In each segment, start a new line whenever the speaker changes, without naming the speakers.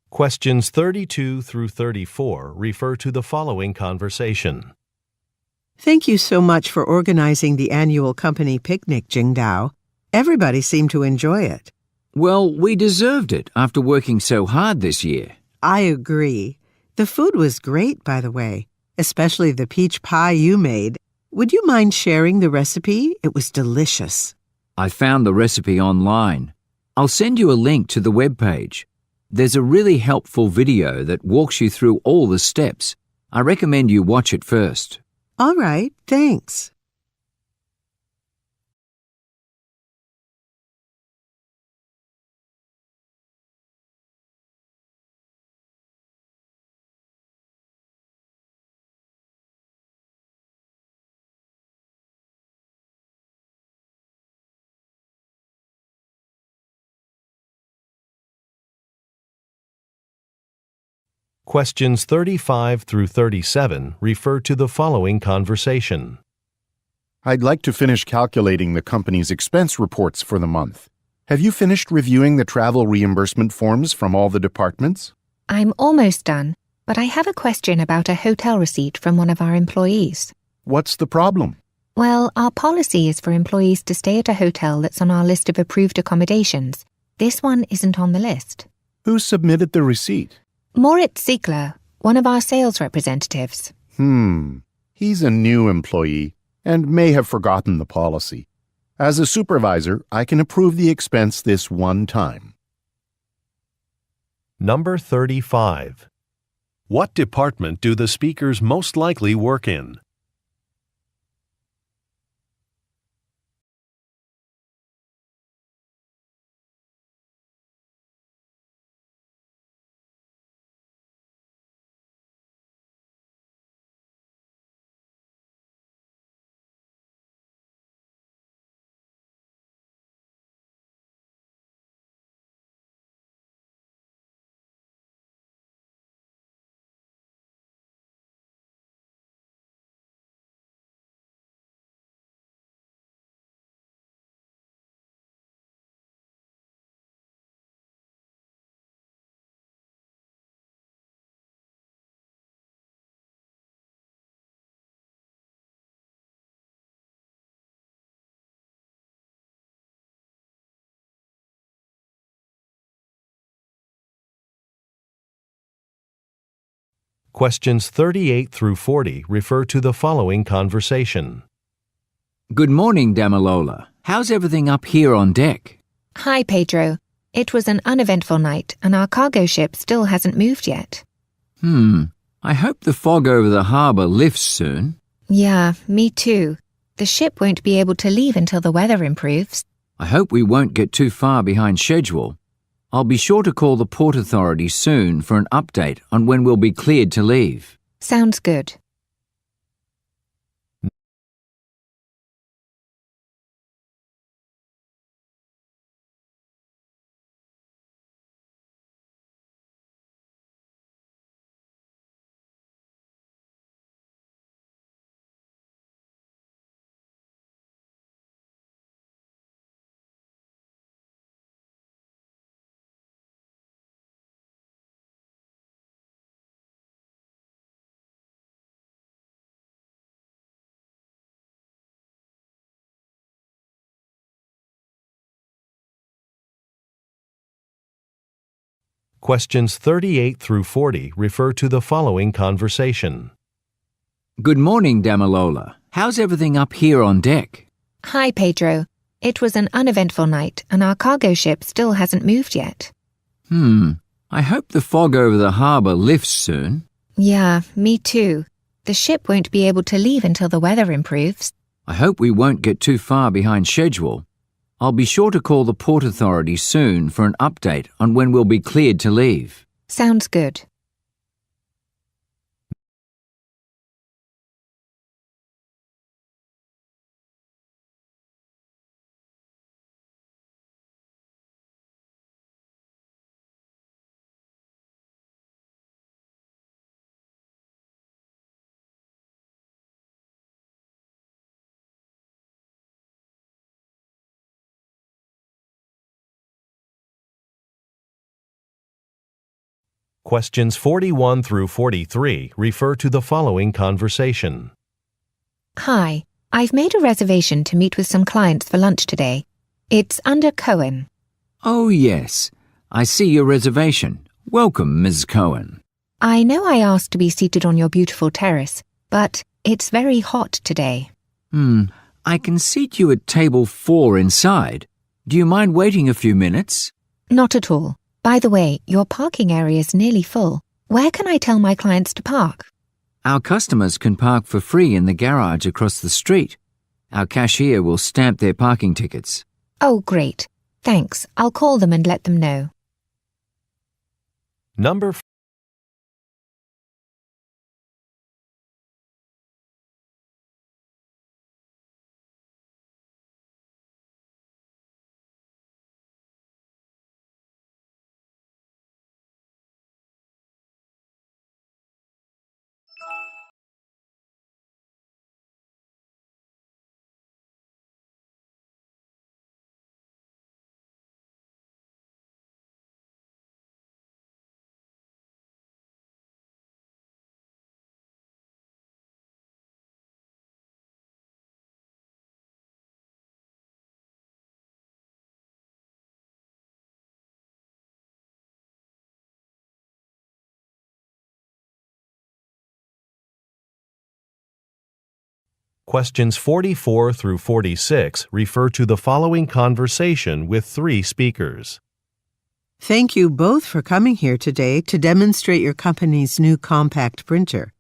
Questions 32 through 34 refer to the following conversation.
Thank you so much for organizing the annual company picnic, Jingdao. Everybody seemed to enjoy it.
Well, we deserved it after working so hard this year.
I agree. The food was great, by the way, especially the peach pie you made. Would you mind sharing the recipe? It was delicious.
I found the recipe online. I'll send you a link to the webpage. There's a really helpful video that walks you through all the steps. I recommend you watch it first.
All right, thanks.
Questions 35 through 37 refer to the following conversation.
I'd like to finish calculating the company's expense reports for the month. Have you finished reviewing the travel reimbursement forms from all the departments?
I'm almost done, but I have a question about a hotel receipt from one of our employees.
What's the problem?
Well, our policy is for employees to stay at a hotel that's on our list of approved accommodations. This one isn't on the list.
Who submitted the receipt?
Moritz Ziegler, one of our sales representatives.
He's a new employee and may have forgotten the policy. As a supervisor, I can approve the expense this one time.
Number 35. What department do the speakers most likely work in? Questions 38 through 40 refer to the following conversation.
Good morning, Damalola. How's everything up here on deck?
Hi, Pedro. It was an uneventful night, and our cargo ship still hasn't moved yet.
I hope the fog over the harbour lifts soon.
Yeah, me too. The ship won't be able to leave until the weather improves.
I hope we won't get too far behind schedule. I'll be sure to call the port authority soon for an update on when we'll be cleared to leave.
Sounds good.
Questions 38 through 40 refer to the following conversation.
Good morning, Damalola. How's everything up here on deck?
Hi, Pedro. It was an uneventful night, and our cargo ship still hasn't moved yet.
I hope the fog over the harbour lifts soon.
Yeah, me too. The ship won't be able to leave until the weather improves.
I hope we won't get too far behind schedule. I'll be sure to call the port authority soon for an update on when we'll be cleared to leave.
Sounds good.
Questions 41 through 43 refer to the following conversation.
Hi, I've made a reservation to meet with some clients for lunch today. It's under Cohen.
Oh, yes. I see your reservation. Welcome, Ms. Cohen.
I know I asked to be seated on your beautiful terrace, but it's very hot today.
I can seat you at table 4 inside. Do you mind waiting a few minutes?
Not at all. By the way, your parking area is nearly full. Where can I tell my clients to park?
Our customers can park for free in the garage across the street. Our cashier will stamp their parking tickets.
Oh, great. Thanks. I'll call them and let them know.
Number Questions 44 through 46 refer to the following conversation with 3 speakers.
Thank you both for coming here today to demonstrate your company's new compact printer.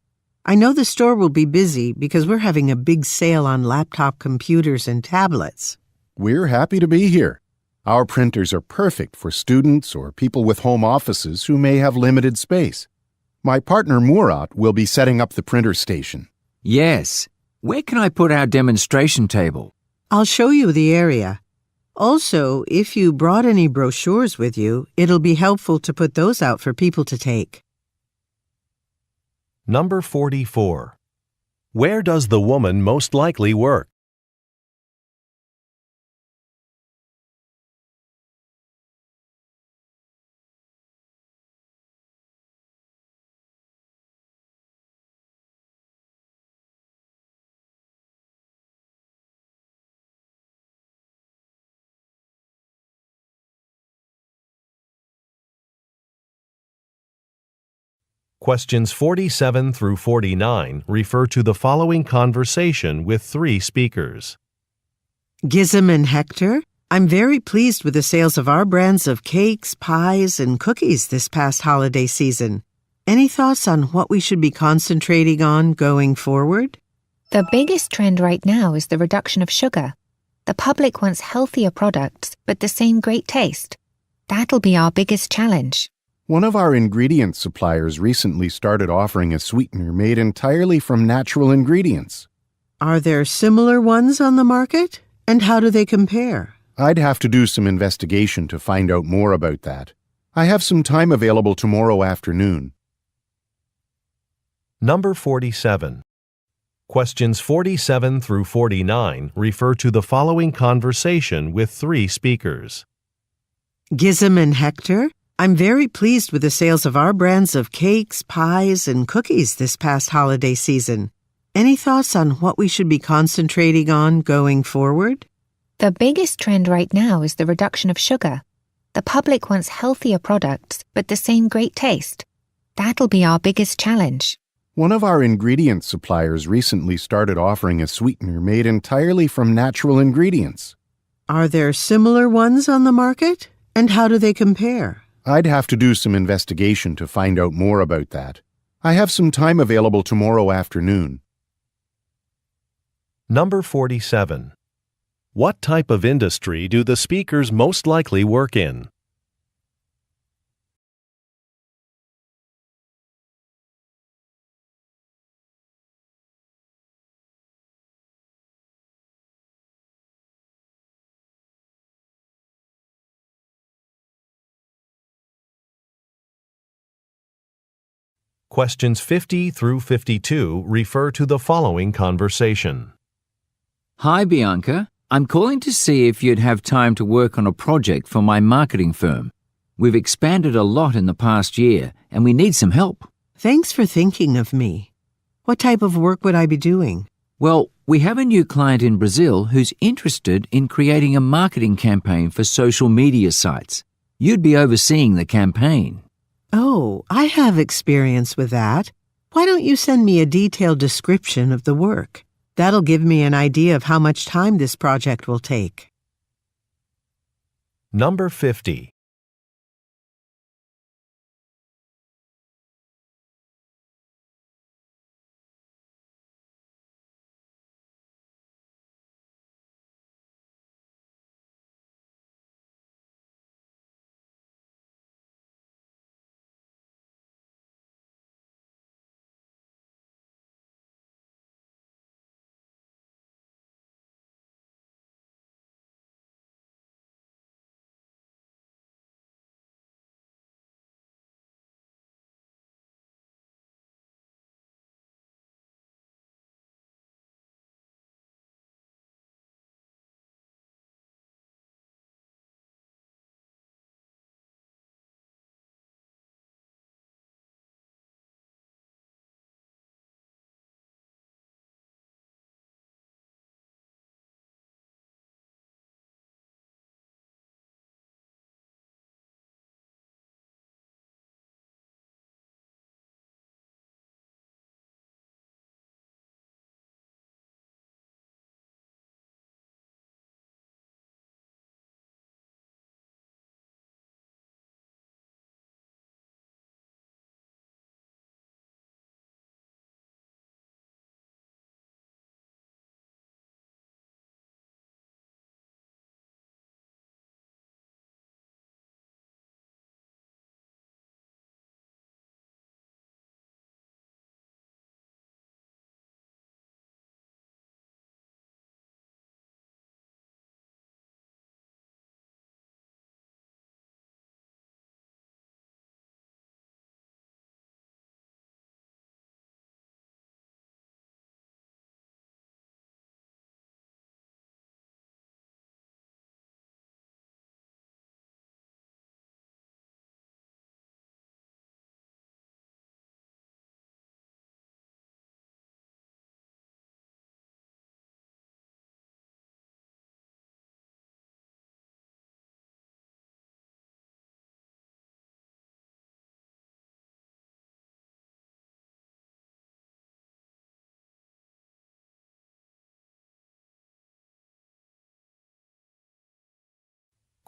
I know the store will be busy because we're having a big sale on laptop computers and tablets.
We're happy to be here. Our printers are perfect for students or people with home offices who may have limited space. My partner Murat will be setting up the printer station.
Yes. Where can I put our demonstration table?
I'll show you the area. Also, if you brought any brochures with you, it'll be helpful to put those out for people to take.
Number 44. Where does the woman most likely work? Questions 47 through 49 refer to the following conversation with 3 speakers.
Gizem and Hector, I'm very pleased with the sales of our brands of cakes, pies, and cookies this past holiday season. Any thoughts on what we should be concentrating on going forward?
The biggest trend right now is the reduction of sugar. The public wants healthier products, but the same great taste. That'll be our biggest challenge.
One of our ingredient suppliers recently started offering a sweetener made entirely from natural ingredients.
Are there similar ones on the market? And how do they compare?
I'd have to do some investigation to find out more about that. I have some time available tomorrow afternoon.
Number 47. Questions 47 through 49 refer to the following conversation with 3 speakers.
Gizem and Hector, I'm very pleased with the sales of our brands of cakes, pies, and cookies this past holiday season. Any thoughts on what we should be concentrating on going forward?
The biggest trend right now is the reduction of sugar. The public wants healthier products, but the same great taste. That'll be our biggest challenge.
One of our ingredient suppliers recently started offering a sweetener made entirely from natural ingredients.
Are there similar ones on the market? And how do they compare?
I'd have to do some investigation to find out more about that. I have some time available tomorrow afternoon.
Number 47. What type of industry do the speakers most likely work in? Questions 50 through 52 refer to the following conversation.
Hi, Bianca. I'm calling to see if you'd have time to work on a project for my marketing firm. We've expanded a lot in the past year, and we need some help.
Thanks for thinking of me. What type of work would I be doing?
Well, we have a new client in Brazil who's interested in creating a marketing campaign for social media sites. You'd be overseeing the campaign.
Oh, I have experience with that. Why don't you send me a detailed description of the work? That'll give me an idea of how much time this project will take.
Number 50.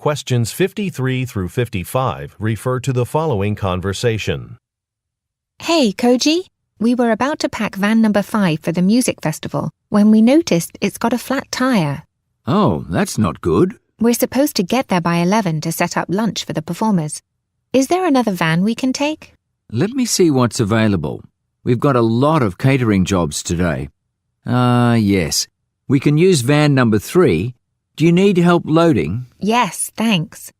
Questions 53 through 55 refer to the following conversation.
Hey, Koji. We were about to pack van number 5 for the music festival when we noticed it's got a flat tire.
Oh, that's not good.
We're supposed to get there by 11 to set up lunch for the performers. Is there another van we can take?
Let me see what's available. We've got a lot of catering jobs today. Yes. We can use van number 3. Do you need help loading?
Yes, thanks.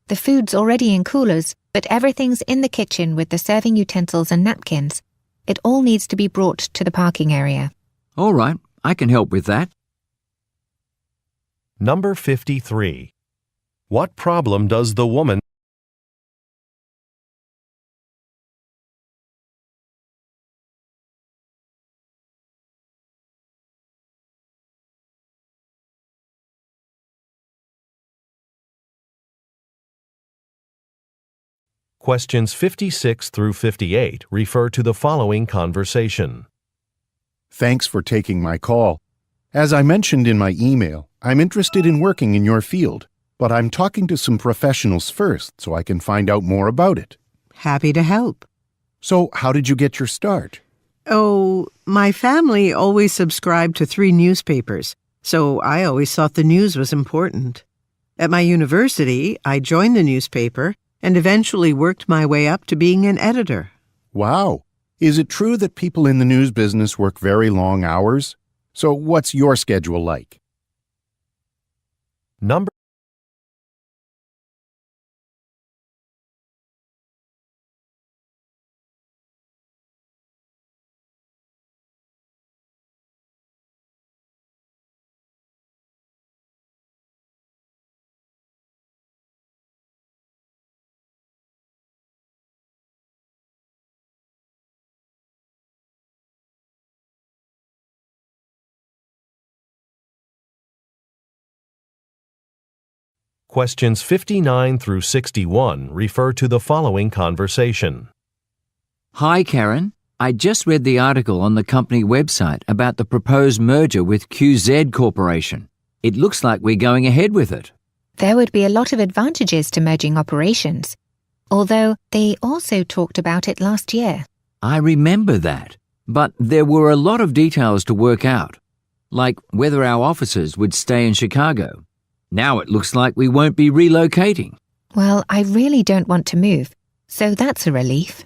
The food's already in coolers, but everything's in the kitchen with the serving utensils and napkins. It all needs to be brought to the parking area.
All right, I can help with that.
Number 53. What problem does the woman Questions 56 through 58 refer to the following conversation.
Thanks for taking my call. As I mentioned in my email, I'm interested in working in your field, but I'm talking to some professionals first so I can find out more about it.
Happy to help.
So, how did you get your start?
Oh, my family always subscribed to 3 newspapers, so I always thought the news was important. At my university, I joined the newspaper and eventually worked my way up to being an editor.
Wow! Is it true that people in the news business work very long hours? So, what's your schedule like?
Number Questions 59 through 61 refer to the following conversation.
Hi, Karen. I just read the article on the company website about the proposed merger with QZ Corporation. It looks like we're going ahead with it.
There would be a lot of advantages to merging operations, although they also talked about it last year.
I remember that, but there were a lot of details to work out, like whether our offices would stay in Chicago. Now it looks like we won't be relocating.
Well, I really don't want to move, so that's a relief.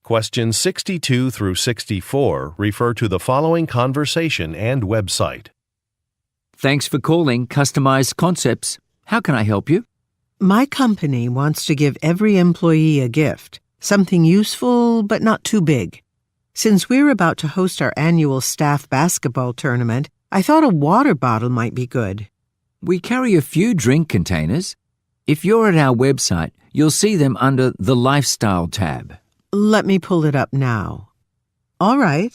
Questions 62 through 64 refer to the following conversation and website.
Thanks for calling Customized Concepts. How can I help you?
My company wants to give every employee a gift, something useful but not too big. Since we're about to host our annual staff basketball tournament, I thought a water bottle might be good.
We carry a few drink containers. If you're at our website, you'll see them under the Lifestyle tab.
Let me pull it up now. All right.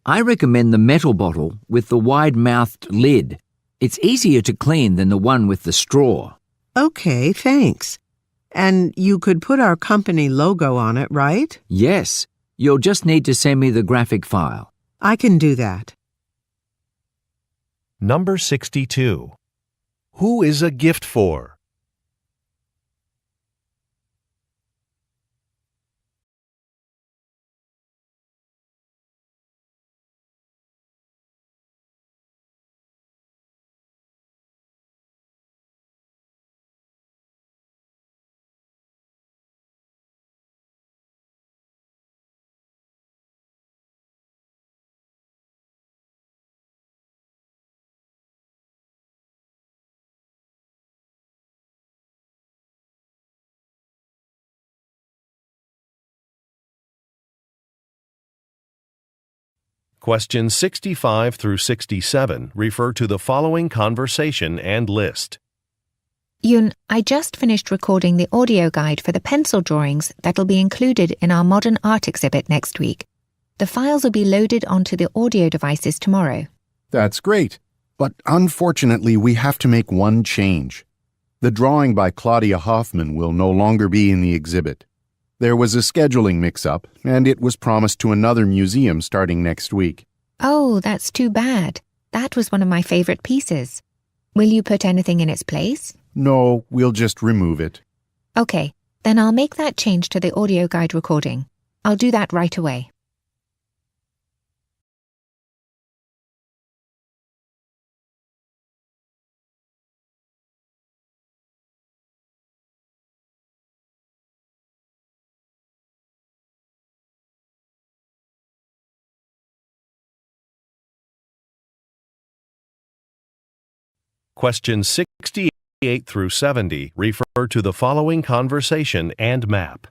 I recommend the metal bottle with the wide-mouthed lid. It's easier to clean than the one with the straw.
Okay, thanks. And you could put our company logo on it, right?
Yes. You'll just need to send me the graphic file.
I can do that.
Number 62. Who is a gift for? Questions 65 through 67 refer to the following conversation and list.
Yun, I just finished recording the audio guide for the pencil drawings that'll be included in our modern art exhibit next week. The files will be loaded onto the audio devices tomorrow.
That's great, but unfortunately we have to make one change. The drawing by Claudia Hoffman will no longer be in the exhibit. There was a scheduling mix-up, and it was promised to another museum starting next week.
Oh, that's too bad. That was one of my favorite pieces. Will you put anything in its place?
No, we'll just remove it.
Okay, then I'll make that change to the audio guide recording. I'll do that right away.
Questions 68 through 70 refer to the following conversation and map.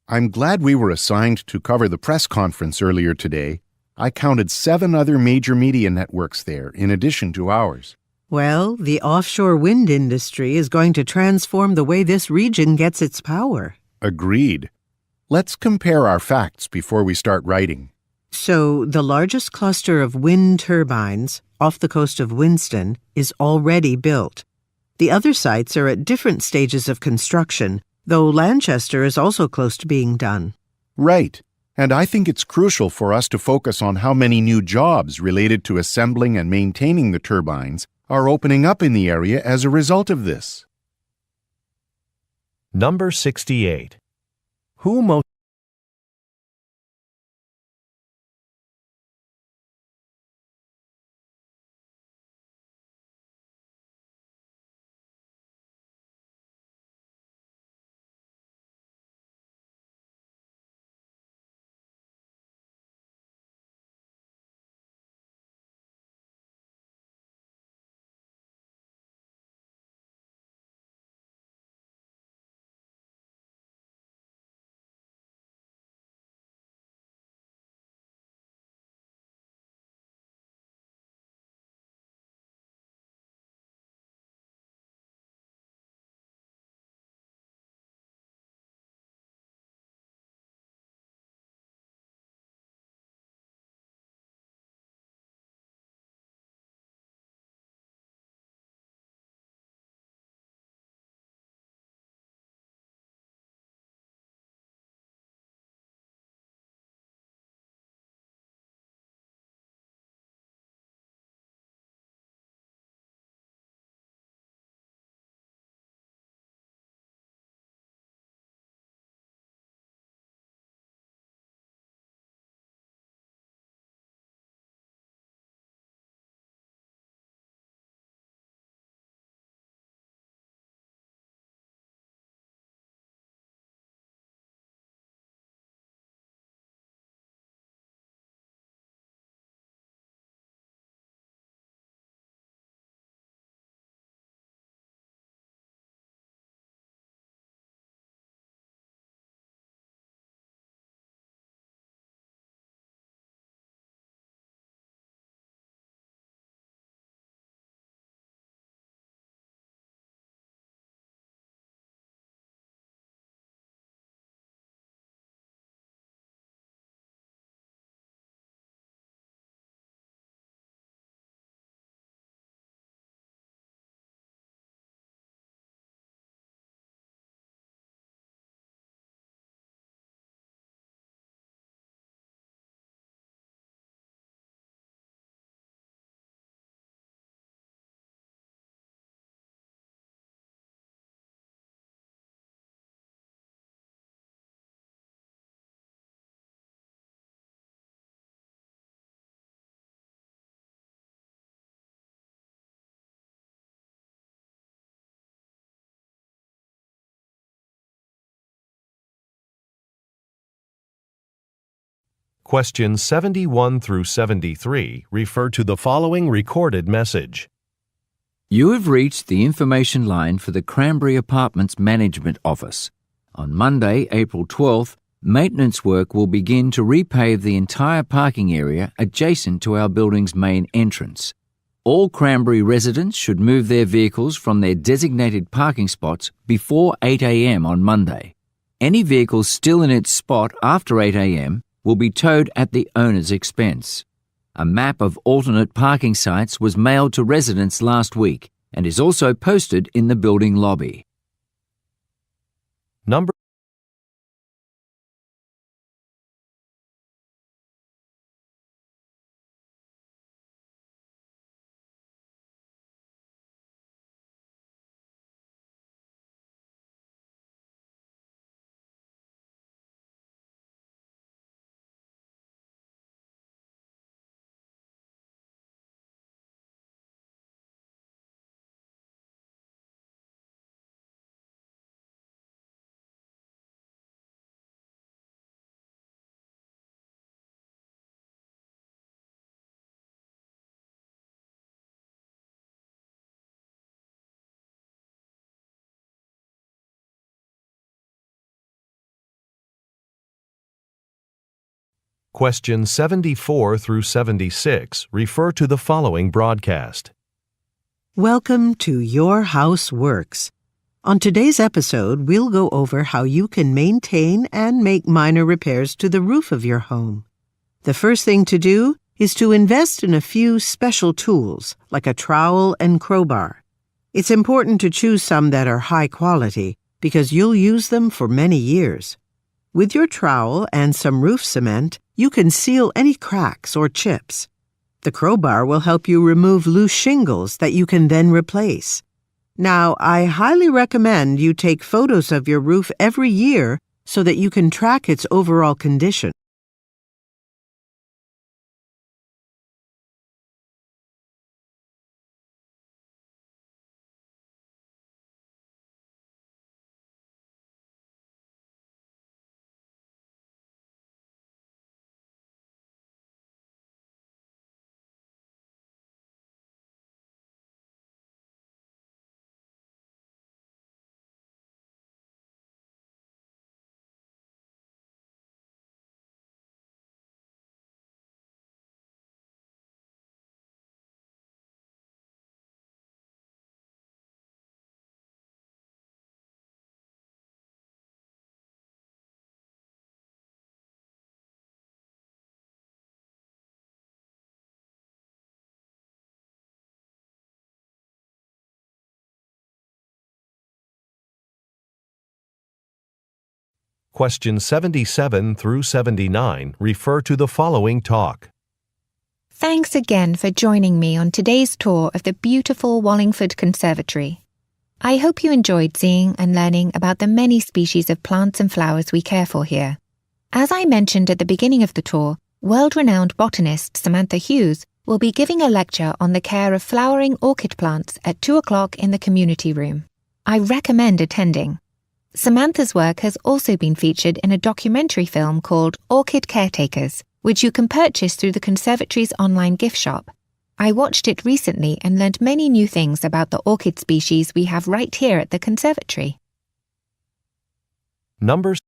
I'm glad we were assigned to cover the press conference earlier today. I counted 7 other major media networks there, in addition to ours.
Well, the offshore wind industry is going to transform the way this region gets its power.
Agreed. Let's compare our facts before we start writing.
So, the largest cluster of wind turbines, off the coast of Winston, is already built. The other sites are at different stages of construction, though Lanchester is also close to being done.
Right. And I think it's crucial for us to focus on how many new jobs related to assembling and maintaining the turbines are opening up in the area as a result of this.
Number 68. Who most Questions 71 through 73 refer to the following recorded message.
You have reached the information line for the Cranberry Apartments Management Office. On Monday, April 12th, maintenance work will begin to repave the entire parking area adjacent to our building's main entrance. All Cranberry residents should move their vehicles from their designated parking spots before 8 a.m. on Monday. Any vehicles still in its spot after 8 a.m. will be towed at the owner's expense. A map of alternate parking sites was mailed to residents last week and is also posted in the building lobby.
Number Questions 74 through 76 refer to the following broadcast.
Welcome to Your House Works. On today's episode, we'll go over how you can maintain and make minor repairs to the roof of your home. The first thing to do is to invest in a few special tools, like a trowel and crowbar. It's important to choose some that are high quality because you'll use them for many years. With your trowel and some roof cement, you can seal any cracks or chips. The crowbar will help you remove loose shingles that you can then replace. Now, I highly recommend you take photos of your roof every year so that you can track its overall condition.
Questions 77 through 79 refer to the following talk.
Thanks again for joining me on today's tour of the beautiful Wallingford Conservatory. I hope you enjoyed seeing and learning about the many species of plants and flowers we care for here. As I mentioned at the beginning of the tour, world-renowned botanist Samantha Hughes will be giving a lecture on the care of flowering orchid plants at 2 o'clock in the community room. I recommend attending. Samantha's work has also been featured in a documentary film called Orchid Caretakers, which you can purchase through the Conservatory's online gift shop. I watched it recently and learned many new things about the orchid species we have right here at the Conservatory.
Numbers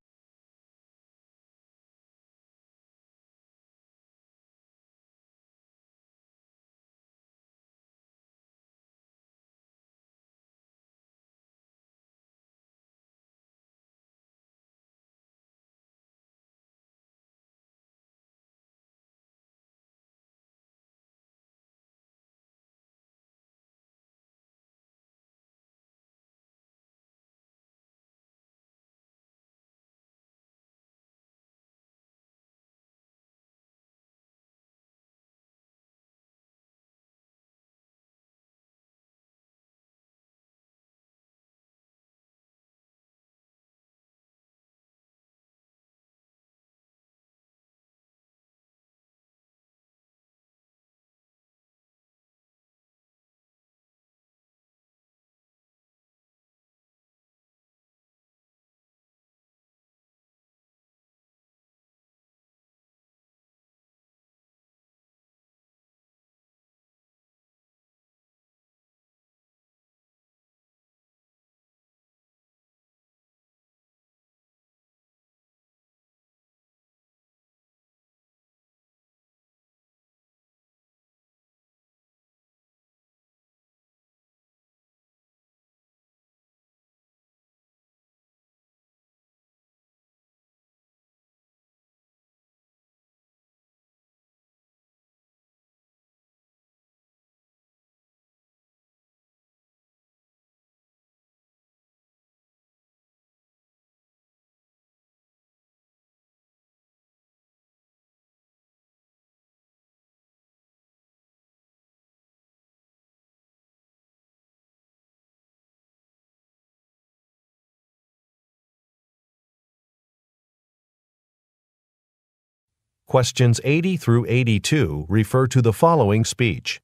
Questions 80 through 82 refer to the following speech.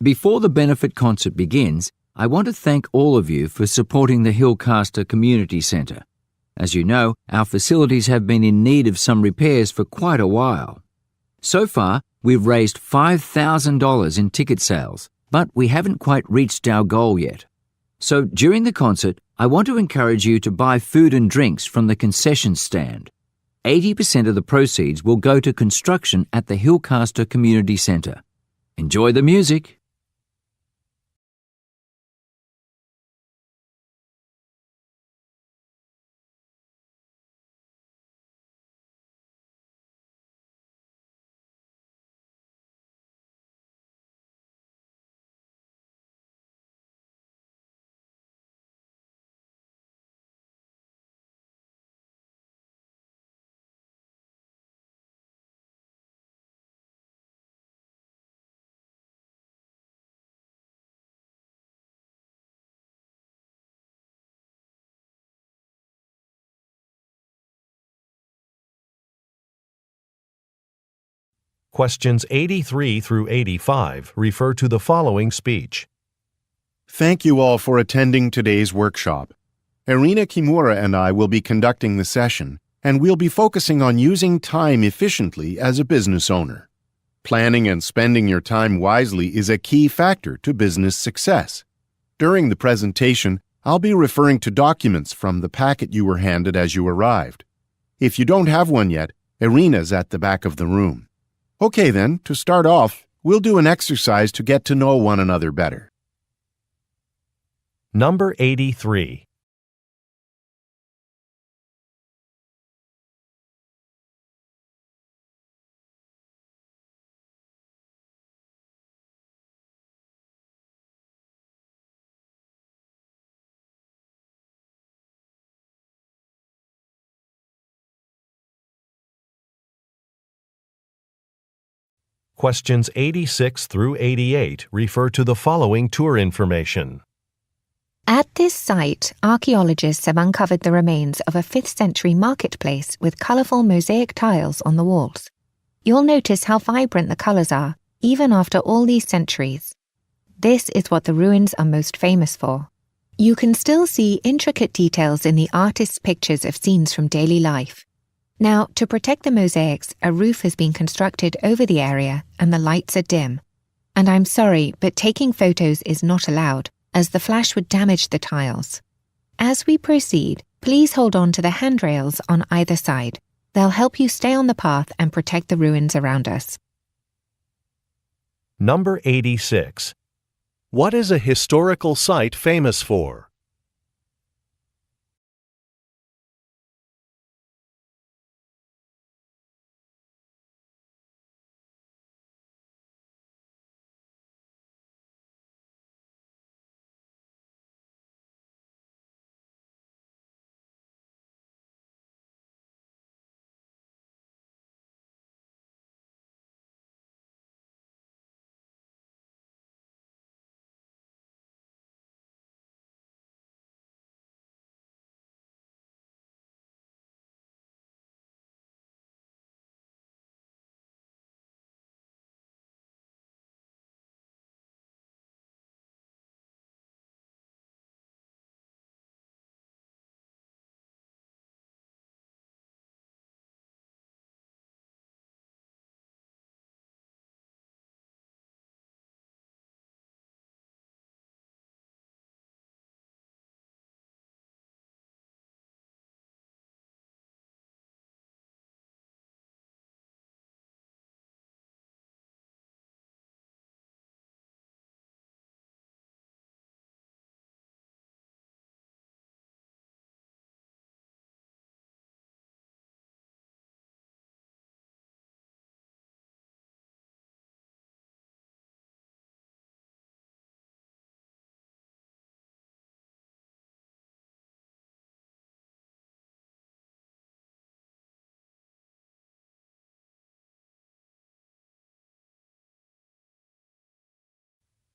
Before the benefit concert begins, I want to thank all of you for supporting the Hillcaster Community Centre. As you know, our facilities have been in need of some repairs for quite a while. So far, we've raised $5,000 in ticket sales, but we haven't quite reached our goal yet. So during the concert, I want to encourage you to buy food and drinks from the concession stand. 80% of the proceeds will go to construction at the Hillcaster Community Centre. Enjoy the music!
Questions 83 through 85 refer to the following speech.
Thank you all for attending today's workshop. Irina Kimura and I will be conducting the session, and we'll be focusing on using time efficiently as a business owner. Planning and spending your time wisely is a key factor to business success. During the presentation, I'll be referring to documents from the packet you were handed as you arrived. If you don't have one yet, Irina's at the back of the room. Okay then, to start off, we'll do an exercise to get to know one another better.
Number 83. Questions 86 through 88 refer to the following tour information.
At this site, archaeologists have uncovered the remains of a 5th century marketplace with colourful mosaic tiles on the walls. You'll notice how vibrant the colours are, even after all these centuries. This is what the ruins are most famous for. You can still see intricate details in the artists' pictures of scenes from daily life. Now, to protect the mosaics, a roof has been constructed over the area and the lights are dim. And I'm sorry, but taking photos is not allowed, as the flash would damage the tiles. As we proceed, please hold on to the handrails on either side. They'll help you stay on the path and protect the ruins around us.
Number 86. What is a historical site famous for?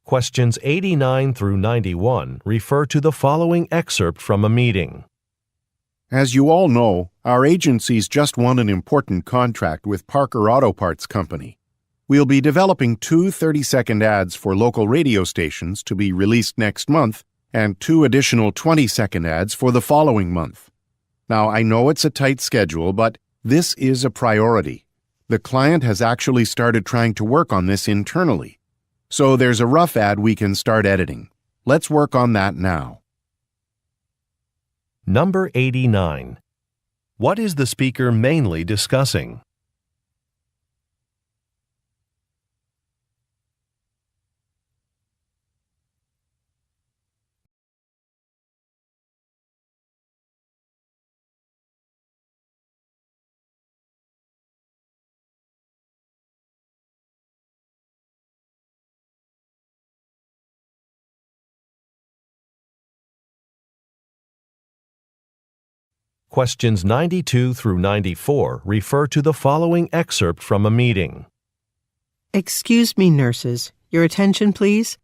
Questions 89 through 91 refer to the following excerpt from a meeting.
As you all know, our agency's just won an important contract with Parker Auto Parts Company. We'll be developing 2 30-second ads for local radio stations to be released next month and 2 additional 20-second ads for the following month. Now, I know it's a tight schedule, but this is a priority. The client has actually started trying to work on this internally. So there's a rough ad we can start editing. Let's work on that now.
Number 89. What is the speaker mainly discussing? Questions 92 through 94 refer to the following excerpt from a meeting.
Excuse me, nurses. Your attention, please.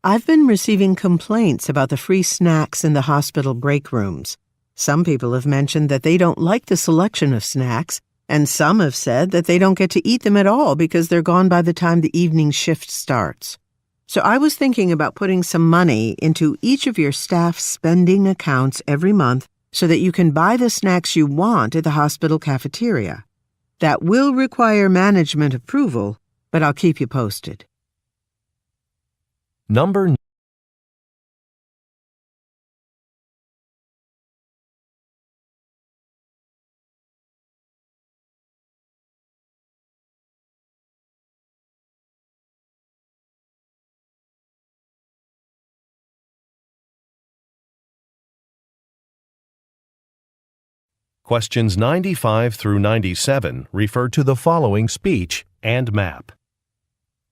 I've been receiving complaints about the free snacks in the hospital break rooms. Some people have mentioned that they don't like the selection of snacks And some have said that they don't get to eat them at all because they're gone by the time the evening shift starts. So I was thinking about putting some money into each of your staff spending accounts every month so that you can buy the snacks you want at the hospital cafeteria. That will require management approval, but I'll keep you posted.
Number Questions 95 through 97 refer to the following speech and map.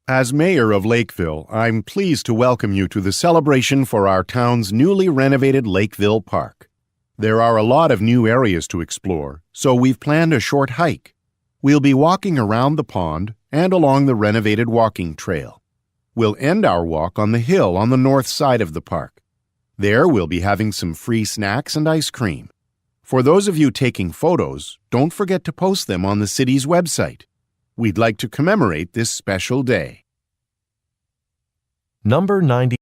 As mayor of Lakeville, I'm pleased to welcome you to the celebration for our town's newly renovated Lakeville Park. There are a lot of new areas to explore, so we've planned a short hike. We'll be walking around the pond and along the renovated walking trail. We'll end our walk on the hill on the north side of the park. There we'll be having some free snacks and ice cream. For those of you taking photos, don't forget to post them on the city's website. We'd like to commemorate this special day.
Number 90.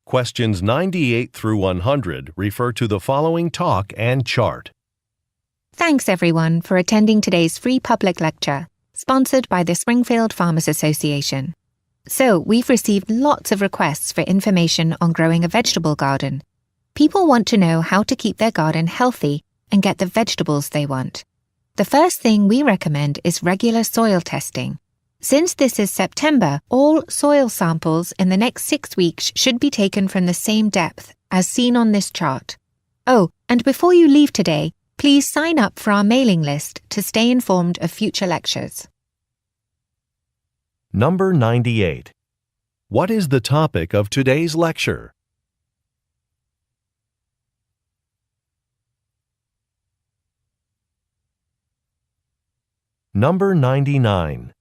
Questions 98 through 100 refer to the following talk and chart.
Thanks everyone for attending today's free public lecture, sponsored by the Springfield Farmers Association. So, we've received lots of requests for information on growing a vegetable garden. People want to know how to keep their garden healthy and get the vegetables they want. The first thing we recommend is regular soil testing. Since this is September, all soil samples in the next 6 weeks should be taken from the same depth, as seen on this chart. Oh, and before you leave today, please sign up for our mailing list to stay informed of future lectures.
Number 98. What is the topic of today's lecture? Number 99.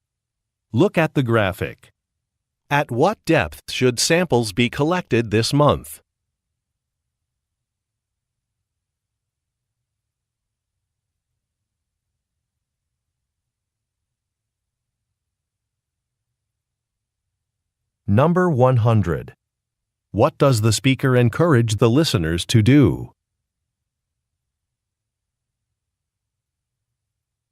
Look at the graphic. At what depth should samples be collected this month? Number 100. What does the speaker encourage the listeners to do?